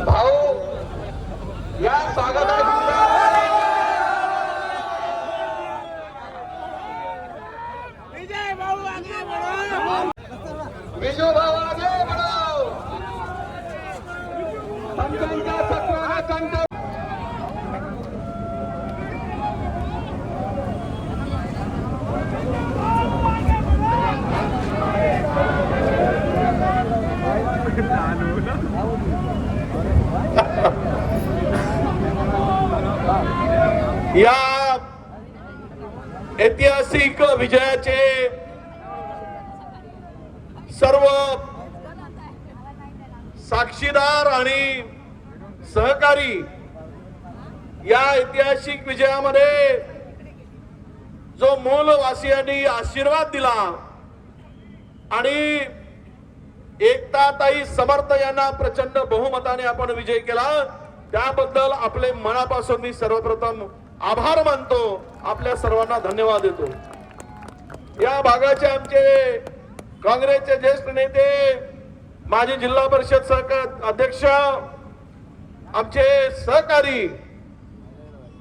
भाऊ या स्वागताची विजय भाऊ आगे बढ़ो, विजू भाऊ आगे बढ़ो, पंचांचा सत्वारा कंठ या ऐतिहासिक विजयाचे सर्व साक्षीदार आणि सहकारी या ऐतिहासिक विजयामध्ये जो मूलवासियांनी आशीर्वाद दिला आणि एकताताई समर्थ यांना प्रचंड बहुमताने आपण विजय केला, त्याबद्दल आपले मनापासून मी सर्वप्रथम आभार मानतो, आपल्या सर्वांना धन्यवाद देतो। या भागाचे आमचे काँग्रेसचे ज्येष्ठ नेते, माजी जिल्हा परिषद अध्यक्ष, आमचे सहकारी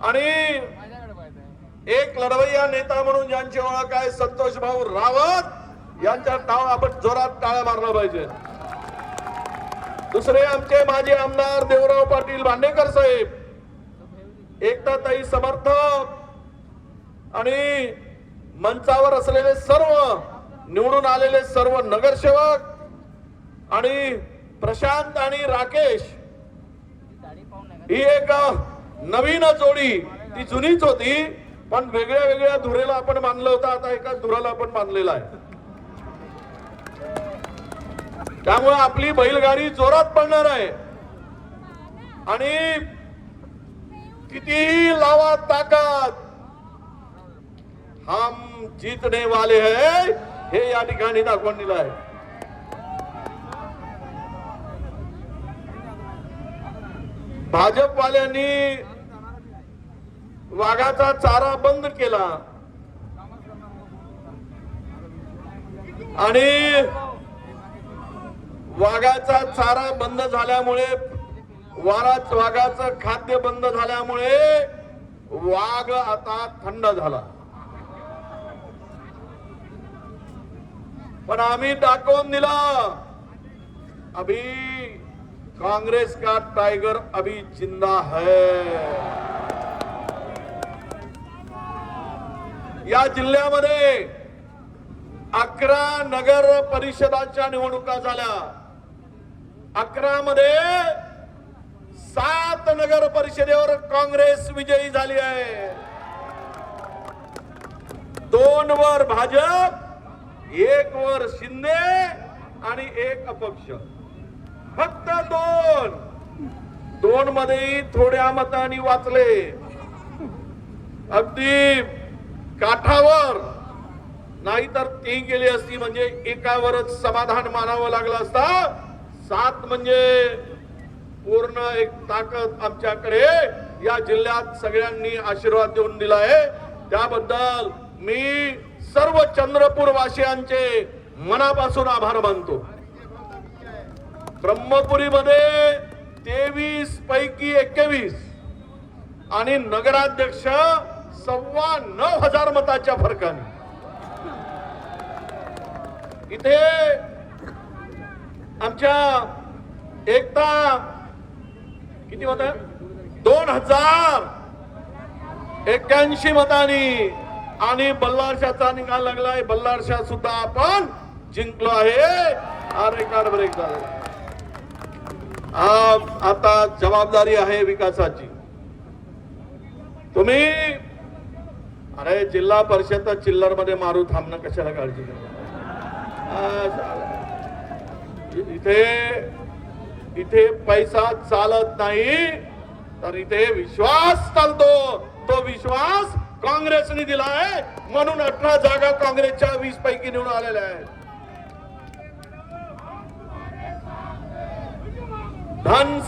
आणि एक लढवय्या नेता म्हणून ज्यांची ओळख आहे संतोष भाऊ रावत, यांच्या नाव आपण जोरात टाळ्या मारला पाहिजे। दुसरे आमचे माजी आमदार देवराव पाटील भांडेकर साहेब, एकताताई समर्थ आणि मंचावर असलेले सर्व निवडून आलेले सर्व नगरसेवक आणि प्रशांत आणि राकेश, ही एक नवीन जोडी, ती जुनीच होती पण वेगळ्या वेगळ्या धुरेला आपण बांधलं होतं, आता एकाच धुराला आपण बांधलेला आहे। त्यामुळे आपली बैलगाडी जोरात पडणार आहे आणि कितीही लावा ताकद, हम जीतने वाले हैं हे या ठिकाणी दाखवून दिलं आहे। भाजपवाल्यांनी वाघाचा चारा बंद केला आणि वाघाचा चारा बंद झाल्यामुळे, वाघाचं खाद्य बंद झाल्यामुळे वाघ आता थंड झाला। पण आम्ही दाखवून दिला, अभी कांग्रेस का टाइगर अभी जिंदा है। या जिल्ह्यामध्ये 11 नगर परिषदाच्या निवडणुका झाल्या, 11 मध्ये 7 नगर परिषदेवर काँग्रेस विजयी झाली आहे, 2 वर भाजप, 1 वर शिंदे आणि 1 अपक्ष, फक्त 2 मध्ये थोड्या मतांनी वाचले, अगदी काठावर, नाहीतर ती गेली असती म्हणजे एकावरच समाधान मानावं लागलं असता। 7 म्हणजे पूर्ण एक ताकद आमच्याकडे या जिल्ह्यात सगळ्यांनी आशीर्वाद देऊन दिला आहे, त्याबद्दल मी सर्व चंद्रपूर वासियांचे मनापासून आभार मानतो। ब्रह्मपुरीमध्ये 23 पैकी 21 आणि नगराध्यक्ष 9,15,000 मताच्या फरकाने, इथे आमच्या एकता किती होत, 2081 मतांनी, आणि बल्लारशाचा निकाल लागलाय, बल्लारशा सुद्धा आपण जिंकलो आहे। अरे कार ब्रेक झाला, आता जबाबदारी आहे विकासाची। तुम्ही अरे जिल्हा परिषद चिल्लर मध्ये मारू थांबणं कशाला, काळजी करा। इथे पैसा चालत नाही, तर इथे विश्वास चालतो, तो विश्वास काँग्रेसने दिला आहे, म्हणून 18 जागा काँग्रेसच्या 20 पैकी निवडून आलेल्या आहेत। धन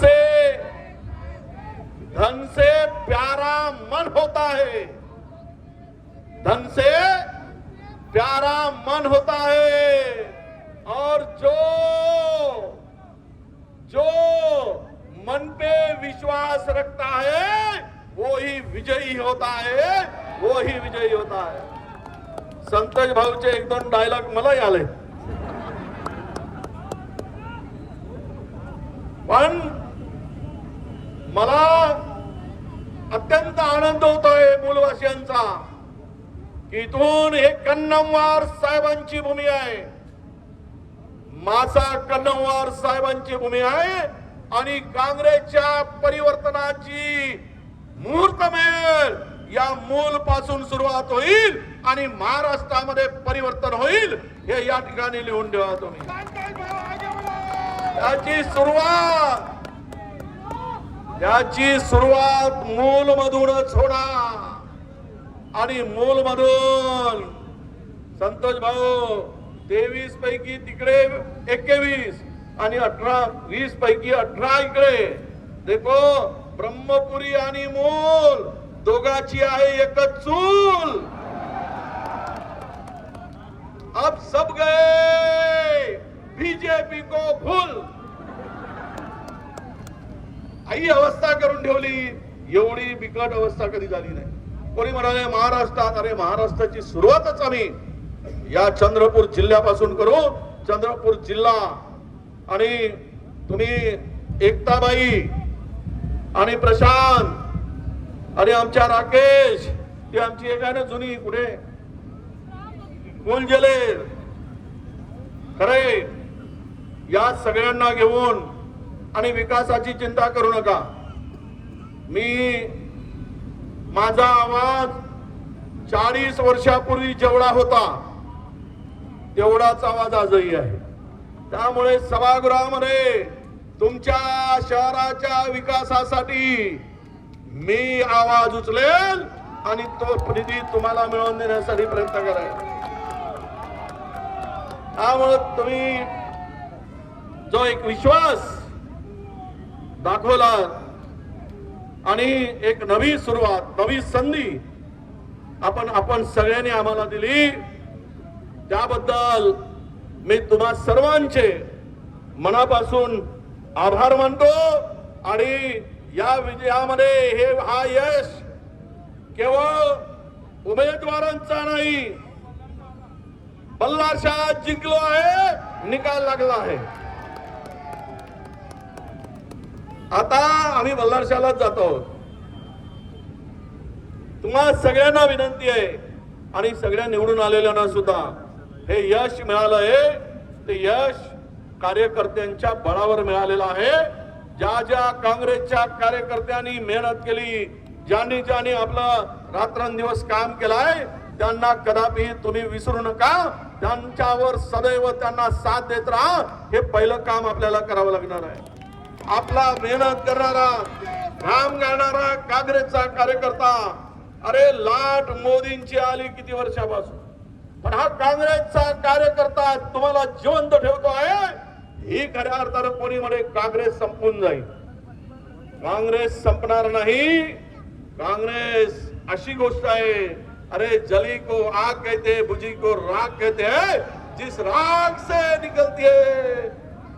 से प्यारा मन होता है, धन से प्यारा मन होता है और जो मन पे विश्वास रखता है वो ही विजयी होता है, वो ही विजयी होता है. संतोष भाऊचे एक दोन डायलॉग मलाही आले, पण मला अत्यंत आनंद होतोय मूलवासियांचा की इथून हे कन्नमवार साहेबांची भूमी आहे, मासा कन्नमवार साहेबांची भूमी आहे आणि काँग्रेसच्या परिवर्तनाची मुहूर्तमेळ या मूल पासून सुरुवात होईल आणि महाराष्ट्रामध्ये परिवर्तन होईल हे या ठिकाणी लिहून ठेवा तुम्ही. याची सुरुवात मूल मधूनच होणार आणि मूल मधून संतोष भाऊ 23 पैकी तिकडे 21 आणि 20 पैकी 18 इकडे. देखो ब्रह्मपुरी आणि मूल दोघाची आहे एकच चूल. अब सब गए बीजेपी को भूल. आई अवस्था करून ठेवली, एवढी बिकट अवस्था कधी झाली नाही. कोणी म्हणाले महाराष्ट्रात, अरे महाराष्ट्राची सुरुवातच आम्ही या चंद्रपूर जिल्ह्यापासून करू. चंद्रपूर जिल्हा आणि तुम्ही एकताबाई आणि प्रशांत आणि आमच्या राकेश, ती आमची एक आहे ना जुनी, कुठे गुलजले, खरे, या सगळ्यांना घेऊन आणि विकासाची चिंता करू नका. मी माझा आवाज 40 वर्षापूर्वी जेवढा होता तेवढाच आवाज आजही आहे. त्यामुळे सभागृहामध्ये तुमच्या शहराच्या विकासासाठी मी आवाज उचलेल आणि तो निधी तुम्हाला मिळवून देण्यासाठी प्रयत्न करेल. त्यामुळे तुम्ही जो एक विश्वास दाखवला आणि एक नवी सुरुवात, नवी संधी आपण सगळ्यांनी आम्हाला दिली, त्याबद्दल मी तुम्हा सर्वांचे मनापासून आभार मानतो. आणि या विजयामध्ये हा यश केवळ उमेदवारांचा नाही, बल्लारशाह जिंकलो आहे, निकाल लागला आहे. आता आम्ही बल्लारशाहलाच जातो आहोत. तुम्हा सगळ्यांना विनंती आहे आणि सगळ्या निवडून आलेल्यांना सुद्धा हे यश मिळालं आहे, ते यश कार्यकर्त्यांच्या बळावर मिळालेलं आहे. ज्या काँग्रेसच्या कार्यकर्त्यांनी मेहनत केली, ज्यांनी आपलं रात्रंदिवस काम केलंय, त्यांना कदापि तुम्ही विसरू नका. त्यांच्यावर सदैव त्यांना साथ देत राहा. हे पहिलं काम आपल्याला करावं लागणार आहे. आपला मेहनत करणारा, काम करणारा काँग्रेसचा कार्यकर्ता, अरे लाट मोदींची आली किती वर्षापासून, पण हा काँग्रेसचा कार्यकर्ता तुम्हाला जिवंत ठेवतो आहे. ही खऱ्या अर्थानं कोणी म्हणे काँग्रेस संपून जाईल. काँग्रेस संपणार नाही. काँग्रेस अशी गोष्ट आहे, अरे जली को आग कहते हैं, बुझी को राख कहते हैं. जिस राख से निकलती है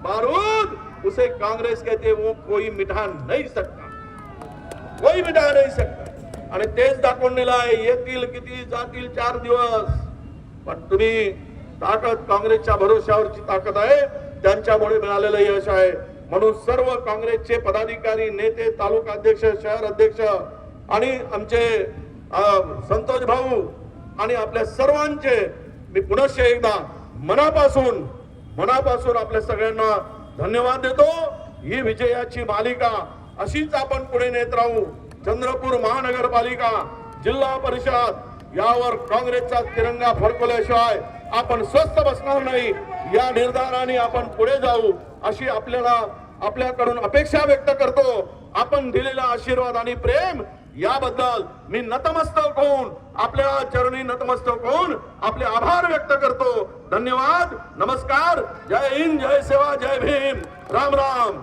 बारूद उसे काँग्रेस कहते हैं. वो कोई मिटा नहीं सकता, कोई मिटा नहीं सकता. आणि तेच दाखवून दिलं आहे. येतील किती जातील 4 दिवस, पण तुम्ही ताकद काँग्रेसच्या भरोश्यावरची ताकद आहे, त्यांच्यामुळे मिळालेलं यश आहे. म्हणून सर्व काँग्रेसचे पदाधिकारी, नेते, तालुका अध्यक्ष, शहर अध्यक्ष आणि आमचे संतोष भाऊ आणि आपल्या सर्वांचे मी पुनश्च एकदा मनापासून आपल्या सगळ्यांना धन्यवाद देतो. ही विजयाची मालिका अशीच आपण पुढे नेत राहू. चंद्रपूर महानगरपालिका, जिल्हा परिषद यावर काँग्रेसचा तिरंगा फडकवल्याशिवाय आपण स्वस्थ बसणार नाही. या निर्धाराने आपण पुढे जाऊ अशी आपल्याकडून अपेक्षा व्यक्त करतो. आपण दिलेला आशीर्वाद आणि प्रेम याबद्दल मी नतमस्तक होऊन, आपल्या चरणी नतमस्तक होऊन आपले आभार व्यक्त करतो. धन्यवाद, नमस्कार, जय हिंद, जय सेवा, जय भीम, राम राम.